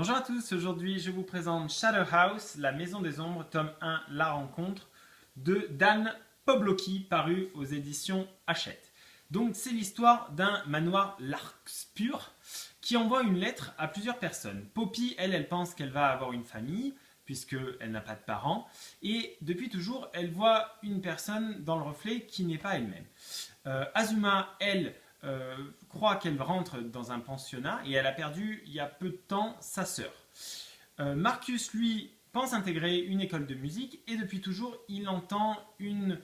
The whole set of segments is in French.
Bonjour à tous, aujourd'hui je vous présente Shadow House, la maison des ombres, tome 1, La rencontre, de Dan Pawlowski, paru aux éditions Hachette. Donc c'est l'histoire d'un manoir Larkspur qui envoie une lettre à plusieurs personnes. Poppy, elle pense qu'elle va avoir une famille, puisqu'elle n'a pas de parents, et depuis toujours, elle voit une personne dans le reflet qui n'est pas elle-même. Azuma, elle, croit qu'elle rentre dans un pensionnat et elle a perdu il y a peu de temps sa sœur. Marcus, lui, pense intégrer une école de musique et depuis toujours, il entend une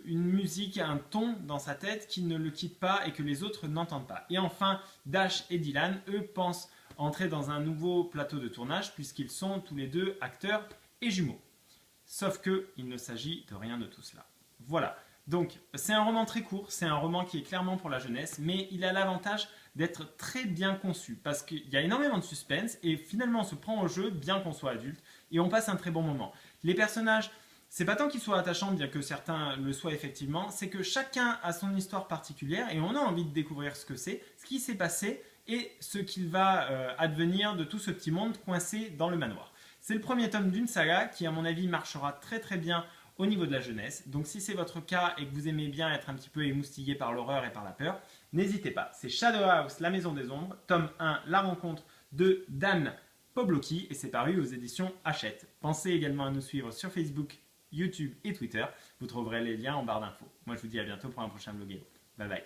musique, un ton dans sa tête qui ne le quitte pas et que les autres n'entendent pas. Et enfin, Dash et Dylan, eux, pensent entrer dans un nouveau plateau de tournage puisqu'ils sont tous les deux acteurs et jumeaux. Sauf qu'il ne s'agit de rien de tout cela. Voilà. Donc, c'est un roman très court, c'est un roman qui est clairement pour la jeunesse, mais il a l'avantage d'être très bien conçu, parce qu'il y a énormément de suspense, et finalement on se prend au jeu, bien qu'on soit adulte, et on passe un très bon moment. Les personnages, c'est pas tant qu'ils soient attachants, bien que certains le soient effectivement, c'est que chacun a son histoire particulière, et on a envie de découvrir ce que c'est, ce qui s'est passé, et ce qu'il va advenir de tout ce petit monde coincé dans le manoir. C'est le premier tome d'une saga qui, à mon avis, marchera très très bien au niveau de la jeunesse. Donc si c'est votre cas et que vous aimez bien être un petit peu émoustillé par l'horreur et par la peur, n'hésitez pas. C'est Shadow House, la maison des ombres, tome 1, La rencontre de Dan Pawlowski et c'est paru aux éditions Hachette. Pensez également à nous suivre sur Facebook, YouTube et Twitter. Vous trouverez les liens en barre d'infos. Moi je vous dis à bientôt pour un prochain vlog. Bye bye.